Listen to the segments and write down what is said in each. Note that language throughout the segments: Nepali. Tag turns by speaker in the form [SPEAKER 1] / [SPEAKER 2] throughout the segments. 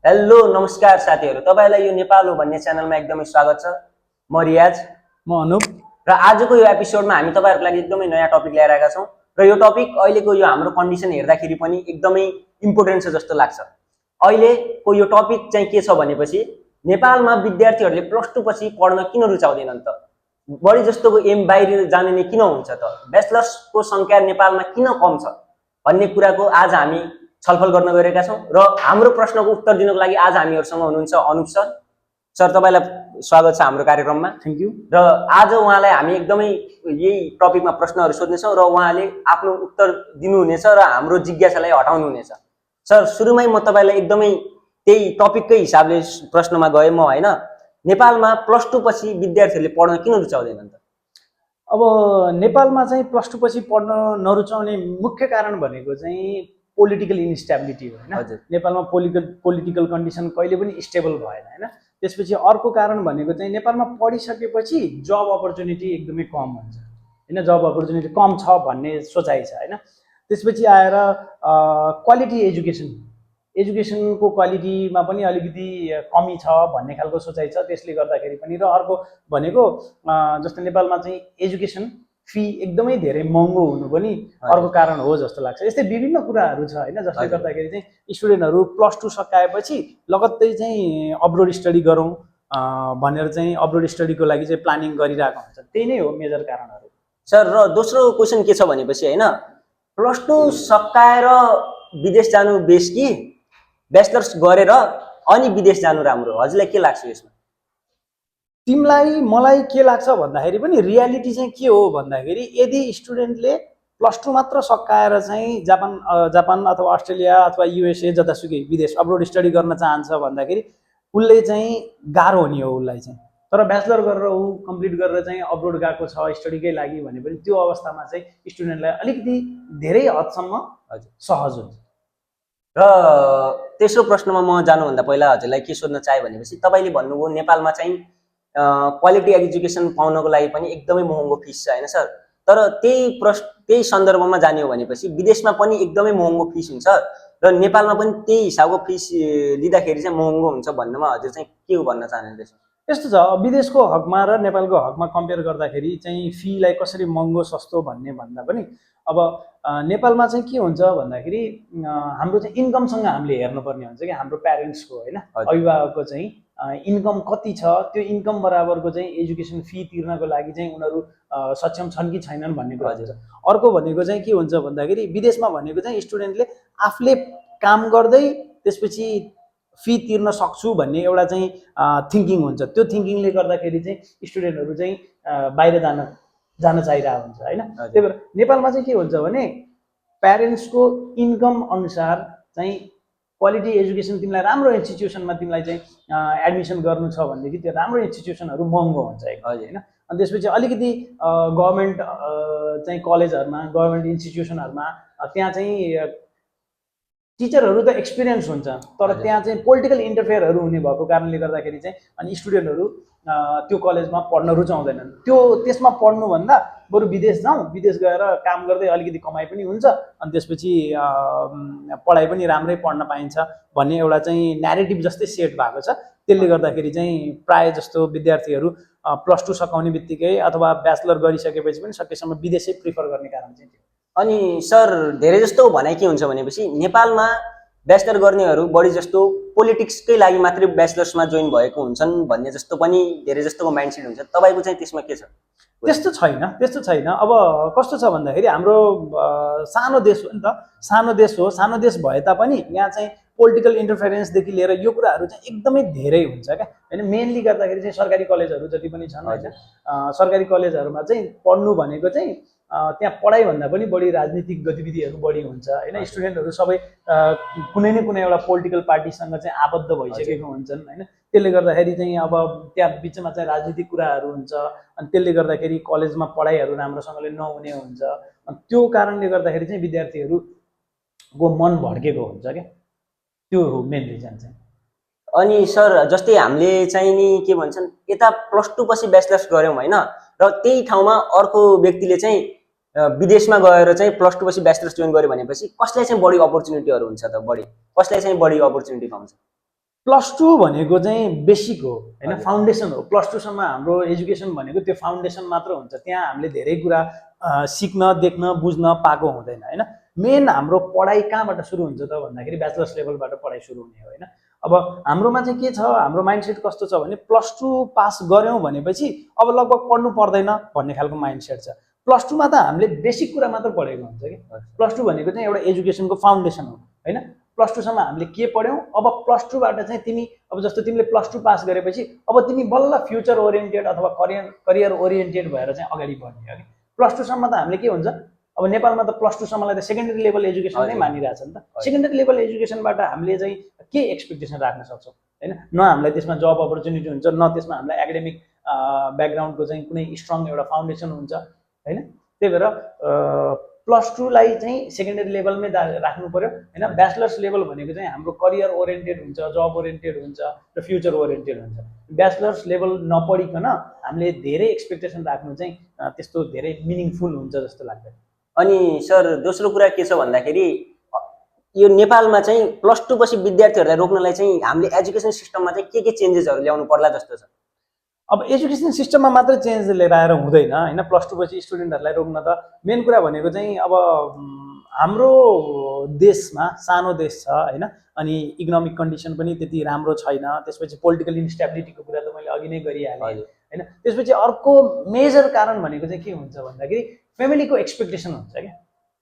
[SPEAKER 1] हेलो नमस्कार साथीहरु, तपाईलाई यो नेपाल हो भन्ने च्यानलमा एकदमै स्वागत छ। म रियाज,
[SPEAKER 2] म अनुप
[SPEAKER 1] र आजको यो एपिसोडमा हामी तपाईहरुको लागि एकदमै नयाँ टपिक ल्याएर आएका छौं र यो टपिक अहिलेको यो हाम्रो कन्डिसन हेर्दाखेरि पनि एकदमै इम्पोर्टेन्ट छ जस्तो लाग्छ। अहिलेको यो टपिक चाहिँ के छ भनेपछि नेपालमा विद्यार्थीहरुले प्लस 2 पछि पढ्न किन रुचाउँदैनन् त? बढी जस्तोको एम बाहिर जाने नै किन हुन्छ त? ब्याचलर्सको संख्या नेपालमा किन कम छ भन्ने कुराको आज हामी छलफल गर्न गइरहेका छौं र हाम्रो प्रश्नको उत्तर दिनको लागि आज हामीहरुसँग हुनुहुन्छ अनुप सर। सर तपाईलाई स्वागत छ हाम्रो कार्यक्रममा।
[SPEAKER 2] Thank you.
[SPEAKER 1] र आज उहाँलाई हामी एकदमै यही टपिकमा प्रश्नहरु सोध्नेछौं र उहाँले आफ्नो उत्तर दिनुहुनेछ र हाम्रो जिज्ञासालाई हटाउनु हुनेछ। सर सुरुमै म तपाईलाई एकदमै त्यही टपिककै हिसाबले प्रश्नमा गए म हैन, नेपालमा प्लस 2 पछि विद्यार्थीहरुले पढ्न किन रुचाउँदैनन् त?
[SPEAKER 2] अब नेपालमा चाहिँ प्लस 2 पछि पढ्न नरुचाउने मुख्य कारण भनेको चाहिँ पोलिटिकल इन्स्टेबिलिटी हो हैन। नेपालमा पोलिटिकल कन्डिसन कहिले पनि स्टेबल भएन हैन। त्यसपछि अर्को कारण भनेको चाहिँ नेपालमा पढिसकेपछि जब अपर्च्युनिटी एकदमै कम हुन्छ हैन, जब अपर्च्युनिटी कम छ भन्ने सोचाइ छ हैन। त्यसपछि आएर क्वालिटी एजुकेसनको क्वालिटीमा पनि अलिकति कमी छ भन्ने खालको सोचाइ छ। त्यसले गर्दाखेरि पनि र अर्को भनेको जस्तो नेपालमा चाहिँ एजुकेसन फी एकदमै धेरै महँगो हुनु पनि अर्को कारण हो जस्तो लाग्छ। यस्तै विभिन्न कुराहरू छ हैन, जसले गर्दाखेरि चाहिँ स्टुडेन्टहरु प्लस 2 सकाएपछि लगत्तै चाहिँ अब्रोड स्टडी गरौँ भनेर चाहिँ अब्रोड स्टडीको लागि चाहिँ प्लानिङ गरिरहेको हुन्छ। त्यही नै हो मेजर कारणहरु।
[SPEAKER 1] सर र दोस्रो क्वेशन के छ भनेपछि हैन, प्लस 2 सकाएर विदेश जानु बेस कि ब्याचलर्स गरेर अनि विदेश जानु राम्रो? हजुरलाई के लाग्छ यसमा?
[SPEAKER 2] तिमलाई मलाई के लाग्छ भन्दाखेरि पनि रियालिटी चाहिँ के हो भन्दाखेरि यदि स्टुडेन्टले प्लस 2 मात्र सकाएर चाहिँ जापान अथवा अस्ट्रेलिया अथवा युएसए जतासुकै विदेश अब्रोड स्टडी गर्न चाहन्छ भन्दाखेरि उले चाहिँ गाह्रो हुने हो उलाई चाहिँ। तर ब्याचलर गरेर उ कम्प्लिट गरेर चाहिँ अब्रोड गएको छ स्टडीकै लागि भने पनि त्यो अवस्थामा चाहिँ स्टुडेन्टलाई अलिकति धेरै हदसम्म सहज हुन्छ।
[SPEAKER 1] र तेस्रो प्रश्नमा म जानुभन्दा पहिला हजुरलाई के सोध्न चाहे भनेपछि तपाईले भन्नुभयो नेपालमा चाहिँ क्वालिटी एजुकेसन पाउनको लागि पनि एकदमै महँगो फिस छ हैन सर? तर त्यही सन्दर्भमा जाने हो भनेपछि विदेशमा पनि एकदमै महँगो फिस हुन्छ र नेपालमा पनि त्यही हिसाबको फिस लिँदाखेरि चाहिँ महँगो हुन्छ भन्नमा हजुर चाहिँ के भन्न चाहनुहुन्छ?
[SPEAKER 2] यस्तो छ, विदेशको हकमा र नेपालको हकमा कम्पेयर गर्दाखेरि चाहिँ फीलाई कसरी महँगो सस्तो भन्ने भन्दा पनि अब नेपालमा चाहिँ के हुन्छ भन्दाखेरि हाम्रो चाहिँ इन्कमसँग हामीले हेर्नुपर्ने हुन्छ कि हाम्रो प्यारेन्ट्सको हैन, अभिभावकको चाहिँ इन्कम कति छ, त्यो इन्कम बराबरको चाहिँ एजुकेसन फी तिर्नको लागि चाहिँ उनीहरू सक्षम छन् कि छैनन् भन्ने कुरा हुन्छ। अर्को भनेको चाहिँ के हुन्छ भन्दाखेरि विदेशमा भनेको चाहिँ स्टुडेन्टले आफूले काम गर्दै त्यसपछि फी तिर्न सक्छु भन्ने एउटा चाहिँ थिङ्किङ हुन्छ। त्यो थिङ्किङले गर्दाखेरि चाहिँ स्टुडेन्टहरू चाहिँ बाहिर जान चाहिरहेको हुन्छ हैन। त्यही भएर नेपालमा चाहिँ के हुन्छ भने प्यारेन्ट्सको इन्कम अनुसार चाहिँ क्वालिटी एजुकेसन तिमीलाई राम्रो इन्स्टिट्युसनमा तिमीलाई चाहिँ एडमिसन गर्नु छ भनेदेखि त्यो राम्रो इन्स्टिट्युसनहरू महँगो हुन्छ हैन। अनि त्यसपछि अलिकति गभर्नमेन्ट चाहिँ कलेजहरुमा गभर्नमेन्ट इन्स्टिट्युसनहरुमा त्यहाँ चाहिँ टिचरहरू त एक्सपिरियन्स हुन्छ, तर त्यहाँ चाहिँ पोलिटिकल इन्टरफेयरहरू हुने भएको कारणले गर्दाखेरि चाहिँ अनि स्टुडेन्टहरू त्यो कलेजमा पढ्न रुचाउँदैनन्। त्यसमा पढ्नुभन्दा बरु विदेश जाउँ, विदेश गएर काम गर्दै अलिकति कमाइ पनि हुन्छ अनि त्यसपछि पढाइ पनि राम्रै पढ्न पाइन्छ भन्ने एउटा चाहिँ न्यारेटिभ जस्तै सेट भएको छ। त्यसले गर्दाखेरि चाहिँ प्राय जस्तो विद्यार्थीहरू प्लस 2 सकाउने बित्तिकै अथवा ब्याचलर गरिसकेपछि पनि सकेसम्म विदेशै प्रिफर गर्ने कारण चाहिँ त्यो।
[SPEAKER 1] अनि सर धेरै जस्तो भनाइ के हुन्छ भनेपछि नेपालमा ब्याचलर गर्नेहरू बढी जस्तो पोलिटिक्सकै लागि मात्रै ब्याचलर्समा जोइन भएको हुन्छन् भन्ने जस्तो पनि धेरै जस्तोको माइन्डसेट हुन्छ। तपाईको चाहिँ त्यसमा के छ?
[SPEAKER 2] त्यस्तो छैन। अब कस्तो छ भन्दाखेरि हाम्रो सानो देश हो नि त, सानो देश भए तापनि यहाँ चाहिँ पोलिटिकल इन्टरफेरेन्सदेखि लिएर यो कुराहरू चाहिँ एकदमै धेरै हुन्छ क्या हैन। मेनली गर्दाखेरि चाहिँ सरकारी कलेजहरू जति पनि छन् हैन, सरकारी कलेजहरूमा चाहिँ पढ्नु भनेको चाहिँ त्यहाँ पढाइभन्दा पनि बढी राजनीतिक गतिविधिहरू बढी हुन्छ हैन। स्टुडेन्टहरू सबै कुनै न कुनै एउटा पोलिटिकल पार्टीसँग चाहिँ आबद्ध भइसकेको हुन्छन् हैन। त्यसले गर्दाखेरि चाहिँ अब त्यहाँ बिचमा चाहिँ राजनीतिक कुराहरू हुन्छ अनि त्यसले गर्दाखेरि कलेजमा पढाइहरू राम्रोसँगले नहुने हुन्छ। अनि त्यो कारणले गर्दाखेरि चाहिँ विद्यार्थीहरूको मन भड्केको हुन्छ क्या, त्यो हो मेन रिजन चाहिँ।
[SPEAKER 1] अनि सर जस्तै हामीले चाहिँ नि के भन्छन् यता प्लस 2 पछि ब्याचलर्स गर्यौं हैन, र त्यही ठाउँमा अर्को व्यक्तिले चाहिँ विदेशमा गएर चाहिँ प्लस 2 पछि ब्याचलर्स जोइन गर्यो भनेपछि कसलाई चाहिँ बढी अपर्च्युनिटीहरू हुन्छ त? बढी कसलाई चाहिँ बढी अपर्च्युनिटी पाउँछ?
[SPEAKER 2] +2 भनेको चाहिँ बेसिक हो होइन, फाउन्डेसन हो। +2 सम्म हाम्रो एजुकेसन भनेको त्यो फाउन्डेसन मात्र हुन्छ। त्यहाँ हामीले धेरै कुरा सिक्न, देख्न, बुझ्न पाएको हुँदैन होइन। मेन हाम्रो पढाइ कहाँबाट सुरु हुन्छ त भन्दाखेरि ब्याचलर्स लेभलबाट पढाइ सुरु हुने हो होइन। अब हाम्रोमा चाहिँ के छ, हाम्रो माइन्डसेट कस्तो छ भने +2 पास गऱ्यौँ भनेपछि अब लगभग पढ्नु पर्दैन भन्ने खालको माइन्डसेट छ। +2मा त हामीले बेसिक कुरा मात्र पढेको हुन्छ कि। +2 भनेको चाहिँ एउटा एजुकेसनको फाउन्डेसन हो होइन। +2सम्म हामीले के पढ्यौँ, अब +2बाट चाहिँ तिमी अब जस्तो तिमीले +2 पास गरेपछि अब तिमी बल्ल फ्युचर ओरिएन्टेड अथवा करियर ओरिएन्टेड भएर चाहिँ अगाडि बढ्ने हो कि। +2सम्म त हामीले के हुन्छ, अब नेपालमा त +2सम्मलाई त सेकेन्डरी लेभल एजुकेसन नै मानिरहेछ नि त। सेकेन्डरी लेभल एजुकेसनबाट हामीले चाहिँ के एक्सपेक्टेसन राख्न सक्छौँ होइन। न हामीलाई त्यसमा जब अपर्च्युनिटी हुन्छ, न त्यसमा हामीलाई एकाडेमिक ब्याकग्राउन्डको चाहिँ कुनै स्ट्रङ एउटा फाउन्डेसन हुन्छ होइन। त्यही भएर +2लाई चाहिँ सेकेन्डरी लेभलमै राख्नु पर्यो होइन। ब्याचलर्स लेभल भनेको चाहिँ हाम्रो करियर ओरिएन्टेड हुन्छ, जब ओरिएन्टेड हुन्छ र फ्युचर ओरिएन्टेड हुन्छ। ब्याचलर्स लेभल नपढिकन हामीले धेरै एक्सपेक्टेसन राख्नु चाहिँ त्यस्तो धेरै मिनिङफुल हुन्छ जस्तो लाग्दैन।
[SPEAKER 1] अनि सर दोस्रो कुरा के छ भन्दाखेरि यो नेपालमा चाहिँ +2 पछि विद्यार्थीहरूलाई रोक्नलाई चाहिँ हामीले एजुकेसन सिस्टममा चाहिँ के चेन्जेसहरू ल्याउनु पर्ला जस्तो छ?
[SPEAKER 2] अब एजुकेसन सिस्टममा मात्रै चेन्ज लिएर आएर हुँदैन होइन। +2 पछि स्टुडेन्टहरूलाई रोक्न त मेन कुरा भनेको चाहिँ अब हाम्रो देशमा सानो देश छ होइन, अनि इकोनोमिक कन्डिसन पनि त्यति राम्रो छैन। त्यसपछि पोलिटिकल इन्स्टेबिलिटीको कुरा त मैले अघि नै गरिहालेँ होइन। त्यसपछि अर्को मेजर कारण भनेको चाहिँ के हुन्छ भन्दाखेरि फ्यामिलीको एक्सपेक्टेसन हुन्छ क्या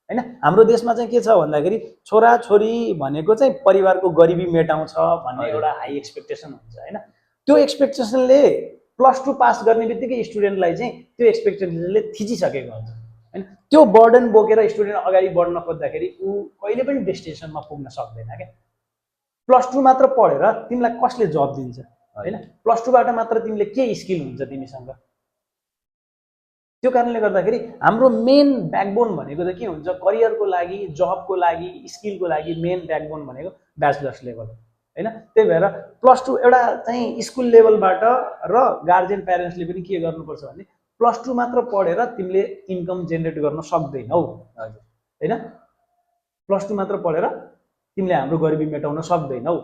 [SPEAKER 2] होइन। हाम्रो देशमा चाहिँ के छ भन्दाखेरि छोराछोरी भनेको चाहिँ परिवारको गरिबी मेटाउँछ भन्ने एउटा हाई एक्सपेक्टेसन हुन्छ होइन। त्यो एक्सपेक्टेसनले +2 पास गर्ने बित्तिकै स्टुडेन्टलाई चाहिँ त्यो एक्सपेक्टेसनले थिचिसकेको हुन्छ होइन। त्यो बर्डन बोकेर स्टुडेन्ट अगाडि बढ्न खोज्दाखेरि ऊ कहिले पनि डेस्टिनेसनमा पुग्न सक्दैन क्या। +2 मात्र पढेर तिमीलाई कसले जब दिन्छ होइन। +2बाट मात्र तिमीले के स्किल हुन्छ तिमीसँग। त्यो कारणले गर्दाखेरि हाम्रो मेन ब्याकबोन भनेको चाहिँ के हुन्छ, करियरको लागि, जबको लागि, स्किलको लागि मेन ब्याकबोन भनेको ब्याचलर्स लेभल होइन। त्यही भएर +2 एउटा चाहिँ स्कुल लेभलबाट र गार्जियन प्यारेन्ट्सले पनि के गर्नुपर्छ भने +2 मात्र पढेर तिमीले इन्कम जेनेरेट गर्न सक्दैनौ होइन। +2 मात्र पढेर तिमीले हाम्रो गरिबी मेटाउन सक्दैनौ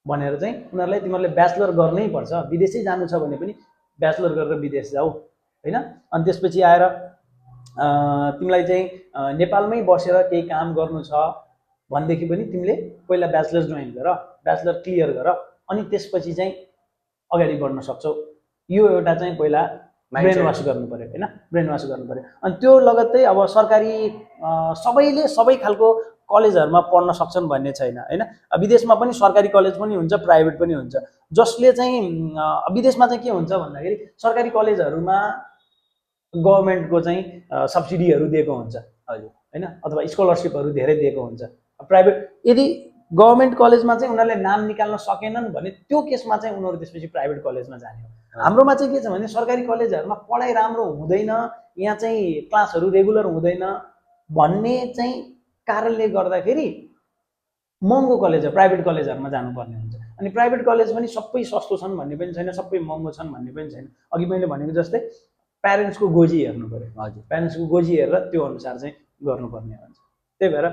[SPEAKER 2] भनेर चाहिँ उनीहरूलाई तिमीहरूले ब्याचलर गर्नै पर्छ। विदेशै जानु छ भने पनि ब्याचलर गरेर विदेश जाऊ होइन। अनि त्यसपछि आएर तिमीलाई चाहिँ नेपालमै बसेर केही काम गर्नु छ भनेदेखि पनि तिमीले पहिला ब्याचलर जोइन गर, ब्याचलर क्लियर गर, अनि त्यसपछि चाहिँ अगाडि बढ्न सक्छौ। यो एउटा चाहिँ पहिला ब्रेन वास गर्नु पर्यो होइन, ब्रेन वास गर्नु पर्यो। अनि त्यो लगत्तै अब सरकारी सबैले सबै खालको कलेजहरूमा पढ्न सक्छन् भन्ने छैन होइन। विदेशमा पनि सरकारी कलेज पनि हुन्छ, प्राइभेट पनि हुन्छ। जसले चाहिँ विदेशमा चाहिँ के हुन्छ भन्दाखेरि सरकारी कलेजहरूमा गभर्मेन्टको चाहिँ सब्सिडीहरू दिएको हुन्छ होइन, अथवा स्कलरसिपहरू धेरै दिएको हुन्छ। प्राइभेट यदि गभर्मेन्ट कलेजमा चाहिँ उनीहरूले नाम निकाल्न सकेनन् भने त्यो केसमा चाहिँ उनीहरू त्यसपछि प्राइभेट कलेजमा जाने हो। हाम्रोमा चाहिँ के छ भने सरकारी कलेजहरूमा पढाइ राम्रो हुँदैन, यहाँ चाहिँ क्लासहरू रेगुलर हुँदैन भन्ने चाहिँ कारणले गर्दाखेरि महँगो कलेज प्राइभेट कलेजहरूमा जानुपर्ने हुन्छ। अनि प्राइभेट कलेज पनि सबै सस्तो छन् भन्ने पनि छैन, सबै महँगो छन् भन्ने पनि छैन। अघि मैले भनेको जस्तै प्यारेन्ट्सको गोजी हेर्नु पर्यो। हजुर, प्यारेन्ट्सको गोजी हेरेर त्यो अनुसार चाहिँ गर्नुपर्ने हुन्छ। त्यही भएर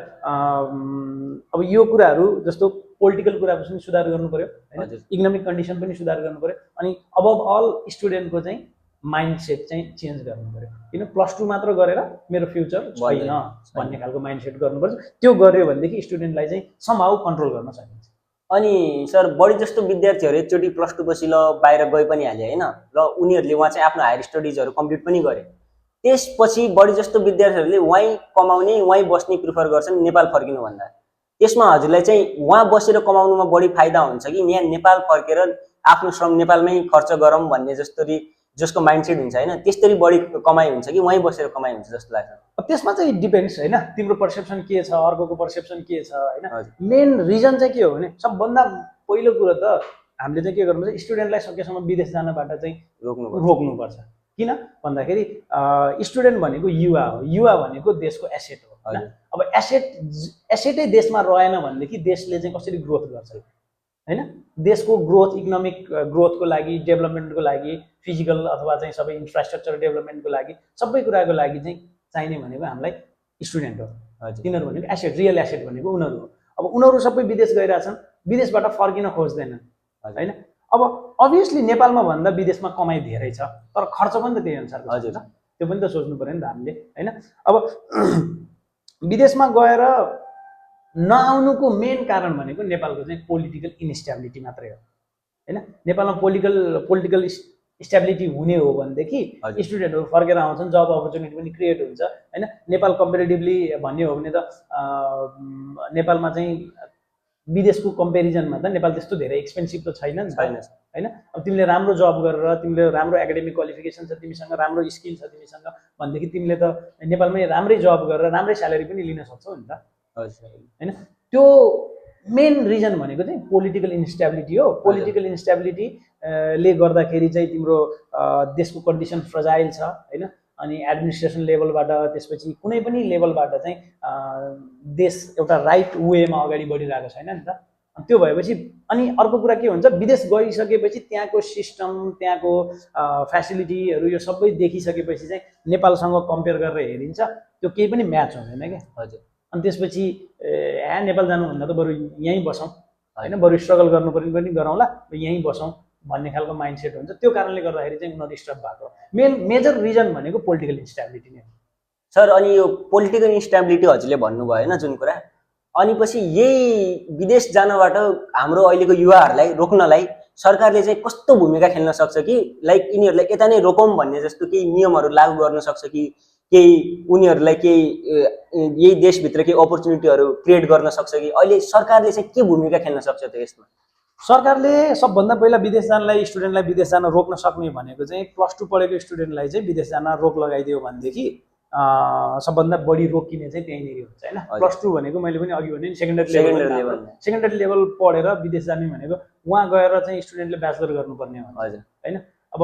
[SPEAKER 2] अब यो कुराहरू जस्तो पोलिटिकल कुराहरू पनि सुधार गर्नु पर्यो होइन, इकोनोमिक कन्डिसन पनि सुधार गर्नु पर्यो। अनि अबभ अल स्टुडेन्टको चाहिँ माइन्डसेट चाहिँ चेन्ज गर्नु पर्यो। किन +2 मात्र गरेर मेरो फ्युचर छैन भन्ने खालको माइन्डसेट गर्नुपर्छ। त्यो गर्यो भनेदेखि स्टुडेन्टलाई चाहिँ समहाउ कन्ट्रोल गर्न सकिन्छ।
[SPEAKER 1] अनि सर बढी जस्तो विद्यार्थीहरू एकचोटि +2 पछि ल बाहिर गइ पनि हाले होइन, र उनीहरूले उहाँ चाहिँ आफ्नो हायर स्टडिजहरू कम्प्लिट पनि गरे। त्यसपछि बढी जस्तो विद्यार्थीहरूले वहीँ कमाउने, वहीँ बस्ने प्रिफर गर्छन् नेपाल फर्किनुभन्दा। त्यसमा हजुरलाई चाहिँ वहाँ बसेर कमाउनुमा बढी फाइदा हुन्छ कि यहाँ नेपाल फर्केर आफ्नो श्रम नेपालमै खर्च गरौँ भन्ने जस्तरी जसको माइन्डसेट हुन्छ होइन, त्यसरी बढी कमाइ हुन्छ कि वहीँ बसेर कमाइ हुन्छ जस्तो लाग्छ?
[SPEAKER 2] त्यसमा चाहिँ डिपेन्ड्स होइन, तिम्रो पर्सेप्सन के छ, अर्कोको पर्सेप्सन के छ होइन। मेन रिजन चाहिँ के हो भने सबभन्दा पहिलो कुरो त हामीले चाहिँ के गर्नुपर्छ, स्टुडेन्टलाई सकेसम्म विदेश जानबाट चाहिँ रोक्नुपर्छ। किन भन्दाखेरि स्टुडेन्ट भनेको युवा हो, युवा भनेको देशको एसेट हो होइन। अब एसेटै देशमा रहेन भनेदेखि देशले चाहिँ कसरी ग्रोथ गर्छ होइन। देशको ग्रोथ, इकोनोमिक ग्रोथको लागि, डेभलपमेन्टको लागि, फिजिकल अथवा चाहिँ सबै इन्फ्रास्ट्रक्चर डेभलपमेन्टको लागि, सबै कुराको लागि चाहिँ चाहिने भनेको हामीलाई स्टुडेन्ट हो। तिनीहरू भनेको एसेट, रियल एसेट भनेको उनीहरू हो। अब उनीहरू सबै विदेश गइरहेछन्, विदेशबाट फर्किन खोज्दैनन्
[SPEAKER 1] हजुर।
[SPEAKER 2] होइन। अब अभियसली नेपालमा भन्दा विदेशमा कमाइ धेरै छ, तर खर्च पनि त त्यही अनुसारको छ
[SPEAKER 1] हजुर।
[SPEAKER 2] नि त, त्यो पनि त सोच्नु पर्यो नि त हामीले होइन। अब विदेशमा गएर नआउनुको मेन कारण भनेको नेपालको चाहिँ पोलिटिकल इन्स्टेबिलिटी मात्रै हो होइन। नेपालमा पोलिटिकल स्टेबिलिटी हुने हो भनेदेखि
[SPEAKER 1] हजुर।
[SPEAKER 2] स्टुडेन्टहरू फर्केर आउँछन्, जब अपर्च्युनिटी पनि क्रिएट हुन्छ होइन। नेपाल कम्पेरिटिभली भन्ने हो भने त नेपालमा चाहिँ विदेशको कम्पेरिजनमा त नेपाल त्यस्तो धेरै एक्सपेन्सिभ त छैन नि त होइन। अब तिमीले राम्रो जब गरेर तिमीले राम्रो एकाडेमिक क्वालिफिकेसन छ, तिमीसँग राम्रो स्किल छ तिमीसँग भनेदेखि तिमीले त नेपालमै राम्रै जब गरेर राम्रै स्यालेरी पनि लिन सक्छौ नि त होइन। त्यो मेन रिजन भनेको चाहिँ पोलिटिकल इन्स्टेबिलिटी हो। पोलिटिकल इन्स्टेबिलिटी ले गर्दाखेरि चाहिँ तिम्रो देशको कन्डिसन फ्रजाइल छ होइन। अनि एडमिनिस्ट्रेसन लेभलबाट त्यसपछि कुनै पनि लेभलबाट चाहिँ देश एउटा राइट वेमा अगाडि बढिरहेको छैन नि त। त्यो भएपछि अनि अर्को कुरा के हुन्छ, विदेश गइसकेपछि त्यहाँको सिस्टम त्यहाँको फेसिलिटीहरू यो सबै देखिसकेपछि चाहिँ नेपालसँग कम्पेयर गरेर हेरिन्छ, त्यो केही पनि म्याच हुँदैन क्या
[SPEAKER 1] हजुर।
[SPEAKER 2] अनि त्यसपछि नेपाल जानुभन्दा त बरु यहीँ बसौँ होइन, बरु स्ट्रगल गर्नु पनि गरौँला, यहीँ बसौँ भन्ने खालको माइन्डसेट हुन्छ। त्यो कारणले गर्दाखेरि चाहिँ उनीहरू डिस्टर्ब भएको मेजर रिजन भनेको पोलिटिकल इन्स्टेबिलिटी नै हो
[SPEAKER 1] सर। अनि यो पोलिटिकल इन्स्टेबिलिटी हजुरले भन्नुभयो होइन जुन कुरा, अनि पछि यही विदेश जानबाट हाम्रो अहिलेको युवाहरूलाई रोक्नलाई सरकारले चाहिँ कस्तो भूमिका खेल्न सक्छ कि लाइक यिनीहरूलाई यता नै रोकौँ भन्ने जस्तो केही नियमहरू लागू गर्न सक्छ कि केही उनीहरूलाई केही यही देशभित्र केही अपर्च्युनिटीहरू क्रिएट गर्न सक्छ कि अहिले सरकारले चाहिँ के भूमिका खेल्न सक्छ त यसमा?
[SPEAKER 2] सरकारले सबभन्दा पहिला विदेश जानलाई स्टुडेन्टलाई विदेश जान रोक्न सक्ने भनेको चाहिँ +2 पढेको स्टुडेन्टलाई चाहिँ विदेश जान रोक लगाइदियो भनेदेखि सबभन्दा बढी रोकिने चाहिँ त्यहीँनिर हुन्छ होइन। +2 भनेको मैले पनि अघि भने सेकेन्डरी लेभल पढेर विदेश जाने भनेको उहाँ गएर चाहिँ स्टुडेन्टले ब्याचलर गर्नुपर्ने हुन्छ होइन। अब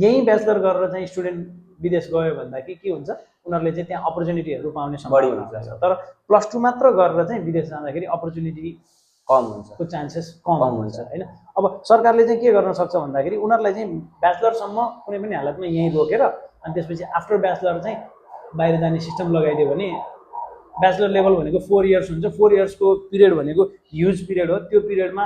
[SPEAKER 2] यहीँ ब्याचलर गरेर चाहिँ स्टुडेन्ट विदेश गयो भन्दाखेरि के हुन्छ, उनीहरूले चाहिँ त्यहाँ अपर्च्युनिटीहरू पाउने सम्भावना हुन्छ। तर +2 मात्र गरेर चाहिँ विदेश जाँदाखेरि अपर्च्युनिटी
[SPEAKER 1] कम हुन्छ,
[SPEAKER 2] को चान्सेस कम हुन्छ होइन। अब सरकारले चाहिँ के गर्न सक्छ भन्दाखेरि उनीहरूलाई चाहिँ ब्याचलरसम्म कुनै पनि हालतमा यहीँ रोकेर अनि त्यसपछि आफ्टर ब्याचलर चाहिँ बाहिर जाने सिस्टम लगाइदियो भने ब्याचलर लेभल भनेको 4 इयर्स हुन्छ। 4 इयर्सको पिरियड भनेको ह्युज पिरियड हो। त्यो पिरियडमा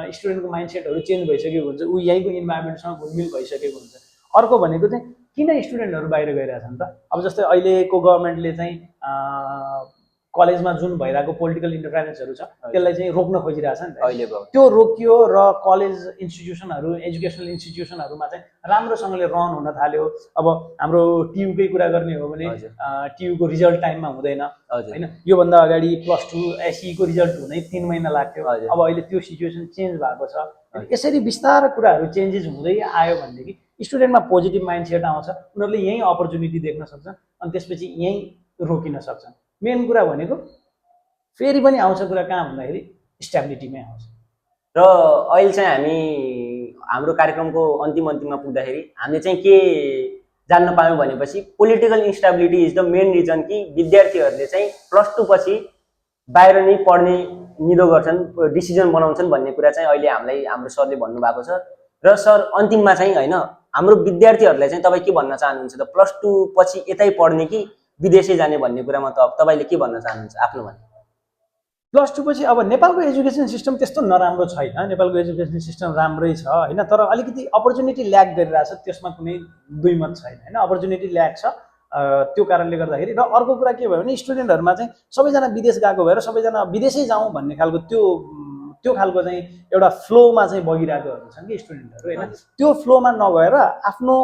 [SPEAKER 2] स्टुडेन्टको माइन्डसेटहरू चेन्ज भइसकेको हुन्छ, ऊ यहीँको इन्भाइरोमेन्टसँग घुलमिल भइसकेको हुन्छ। अर्को भनेको चाहिँ किन स्टुडेन्टहरू बाहिर गइरहेछन् त? अब जस्तै अहिलेको गभर्मेन्टले चाहिँ कलेजमा जुन भइरहेको पोलिटिकल इन्टरफेरेन्सहरू छ त्यसलाई चाहिँ रोक्न खोजिरहेछ नि त अहिलेको। त्यो रोकियो र कलेज इन्स्टिट्युसनहरू एजुकेसनल इन्स्टिट्युसनहरूमा चाहिँ राम्रोसँगले रन हुन थाल्यो। अब हाम्रो टियुकै कुरा गर्ने हो भने टियुको रिजल्ट टाइममा हुँदैन होइन। योभन्दा अगाडि +2 एसईको रिजल्ट हुँदै 3 महिना लाग्थ्यो। अब अहिले त्यो सिचुएसन चेन्ज भएको छ। यसरी बिस्तारै कुराहरू चेन्जेस हुँदै आयो भनेदेखि स्टुडेन्टमा पोजिटिभ माइन्डसेट आउँछ, उनीहरूले यहीँ अपर्च्युनिटी देख्न सक्छन् अनि त्यसपछि यहीँ रोकिन सक्छन्। मेन कुरा भनेको फेरि पनि आउँछ कुरा कहाँ भन्दाखेरि स्टेबिलिटीमै आउँछ।
[SPEAKER 1] र अहिले चाहिँ हामी हाम्रो कार्यक्रमको अन्तिममा पुग्दाखेरि हामीले चाहिँ के जान्न पायौँ भनेपछि political instability is the main reason कि विद्यार्थीहरूले चाहिँ +2 पछि बाहिर नै पढ्ने निदो गर्छन्, डिसिजन बनाउँछन् भन्ने कुरा चाहिँ अहिले हामीलाई हाम्रो सरले भन्नुभएको छ। र सर अन्तिममा चाहिँ होइन हाम्रो विद्यार्थीहरूलाई चाहिँ तपाईँ के भन्न चाहनुहुन्छ त? +2 पछि यतै पढ्ने कि विदेशै जाने भन्ने कुरामा तपाईँले के भन्न चाहनुहुन्छ आफ्नो भने?
[SPEAKER 2] +2 पछि अब नेपालको एजुकेसन सिस्टम त्यस्तो नराम्रो छैन, नेपालको एजुकेसन सिस्टम राम्रै छ होइन। तर अलिकति अपर्च्युनिटी ल्याक गरिरहेछ, त्यसमा कुनै दुई मत छैन होइन। अपर्च्युनिटी ल्याक छ त्यो कारणले गर्दाखेरि। र अर्को कुरा के भयो भने स्टुडेन्टहरूमा चाहिँ सबैजना विदेश गएको भएर सबैजना विदेशै जाउँ भन्ने खालको त्यो खालको चाहिँ एउटा फ्लोमा चाहिँ बगिरहेकोहरू छन् कि स्टुडेन्टहरू होइन। त्यो फ्लोमा नगएर आफ्नो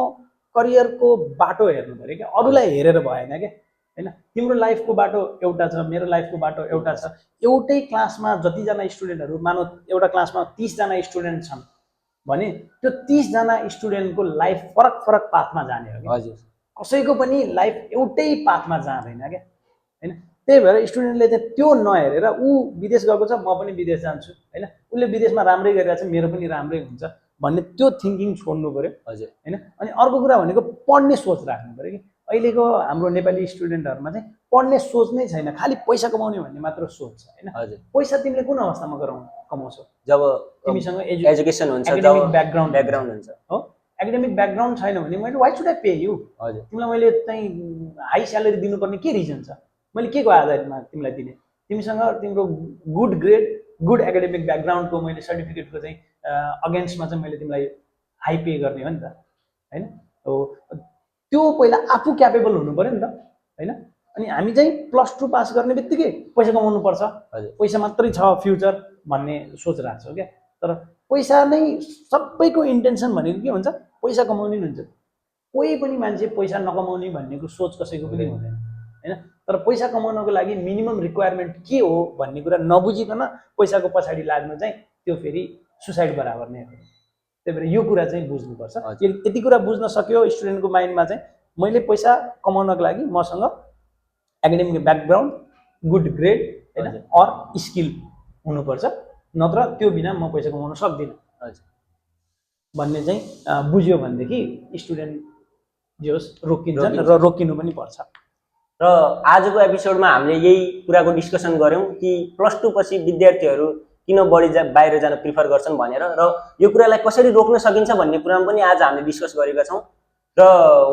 [SPEAKER 2] करियरको बाटो हेर्नु पऱ्यो क्या, अरूलाई हेरेर भएन क्या होइन। तिम्रो लाइफको बाटो एउटा छ, मेरो लाइफको बाटो एउटा छ। एउटै क्लासमा जतिजना स्टुडेन्टहरू मानौ एउटा क्लासमा 30 जना स्टुडेन्ट छन् भने त्यो 30 जना स्टुडेन्टको लाइफ फरक पाथमा जाने हो।
[SPEAKER 1] हजुर,
[SPEAKER 2] कसैको पनि लाइफ एउटै पाथमा जाँदैन क्या होइन। त्यही भएर स्टुडेन्टले चाहिँ त्यो नहेरेर ऊ विदेश गएको छ म पनि विदेश जान्छु होइन, उसले विदेशमा राम्रै गरिरहेको छ मेरो पनि राम्रै हुन्छ भन्ने त्यो थिङ्किङ छोड्नु पऱ्यो
[SPEAKER 1] हजुर
[SPEAKER 2] होइन। अनि अर्को कुरा भनेको पढ्ने सोच राख्नु पऱ्यो कि अहिलेको हाम्रो नेपाली स्टुडेन्टहरूमा चाहिँ पढ्ने सोच नै छैन, खालि पैसा कमाउने भन्ने मात्र सोच छ होइन। पैसा तिमीले कुन अवस्थामा कमाउँछौ?
[SPEAKER 1] जब
[SPEAKER 2] तिमीसँग
[SPEAKER 1] एजुकेसन हुन्छ,
[SPEAKER 2] एकाडेमिक ब्याकग्राउन्ड
[SPEAKER 1] हुन्छ
[SPEAKER 2] हो। एकाडेमिक ब्याकग्राउन्ड छैन भने मैले why should I pay you? तिमीलाई मैले चाहिँ हाई स्यालेरी दिनुपर्ने के रिजन छ? मैले के को आधारमा तिमीलाई दिने? तिमीसँग तिम्रो गुड ग्रेड गुड एकाडेमिक ब्याकग्राउन्डको मैले सर्टिफिकेटको चाहिँ अगेन्स्टमा चाहिँ मैले तिमीलाई हाई पे गर्ने हो नि त होइन। हो त्यो पहिला आफू क्यापेबल हुनु पऱ्यो नि त होइन। अनि हामी चाहिँ +2 पास गर्ने बित्तिकै पैसा कमाउनु पर्छ, पैसा मात्रै छ फ्युचर भन्ने सोच राख्छौँ क्या। तर पैसा नै सबैको इन्टेन्सन भनेको के हुन्छ, पैसा कमाउने हुन्छ। कोही पनि मान्छे पैसा नकमाउने भन्नेको सोच कसैको पनि हुँदैन होइन। तर पैसा कमाउनको लागि मिनिमम रिक्वायरमेन्ट के हो भन्ने कुरा नबुझिकन पैसाको पछाडि लाग्नु चाहिँ त्यो फेरि सुसाइड बराबर नै हो। त्यही भएर यो कुरा चाहिँ बुझ्नुपर्छ। यति कुरा बुझ्न सक्यो स्टुडेन्टको माइन्डमा चाहिँ मैले पैसा कमाउनको लागि मसँग एकाडेमिक ब्याकग्राउन्ड, गुड ग्रेड होइन अर स्किल हुनुपर्छ, नत्र त्यो बिना म पैसा कमाउन सक्दिनँ भन्ने चाहिँ बुझ्यो भनेदेखि स्टुडेन्ट जे होस् रोकिन्छन् र रोकिनु पनि पर्छ।
[SPEAKER 1] र आजको एपिसोडमा हामीले यही कुराको डिस्कसन गऱ्यौँ कि +2 पछि विद्यार्थीहरू किन बढी बाहिर जान प्रिफर गर्छन् भनेर, र यो कुरालाई कसरी रोक्न सकिन्छ भन्ने कुरामा पनि आज हामीले डिस्कस गरेका छौँ। र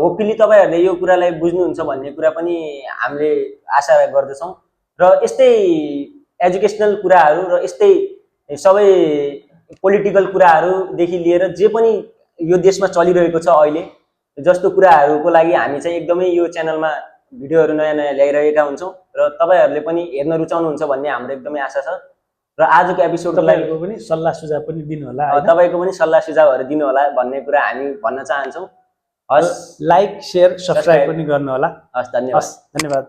[SPEAKER 1] होपफुली तपाईँहरूले यो कुरालाई बुझ्नुहुन्छ भन्ने कुरा पनि हामीले आशा गर्दछौँ। र यस्तै एजुकेसनल कुराहरू र यस्तै सबै पोलिटिकल कुराहरूदेखि लिएर जे पनि यो देशमा चलिरहेको छ अहिले जस्तो कुराहरूको लागि हामी चाहिँ एकदमै यो च्यानलमा भिडियोहरू नयाँ नयाँ ल्याइरहेका हुन्छौँ र तपाईँहरूले पनि हेर्न रुचाउनुहुन्छ भन्ने हाम्रो एकदमै आशा छ। र आजको एपिसोडको लागि
[SPEAKER 2] पनि सल्लाह सुझाव पनि दिनु होला,
[SPEAKER 1] तपाईँको पनि सल्लाह सुझावहरू दिनु होला भन्ने कुरा हामी भन्न चाहन्छौँ। हस्,
[SPEAKER 2] लाइक, सेयर, सब्सक्राइब पनि गर्नु होला।
[SPEAKER 1] हस्, धन्यवाद।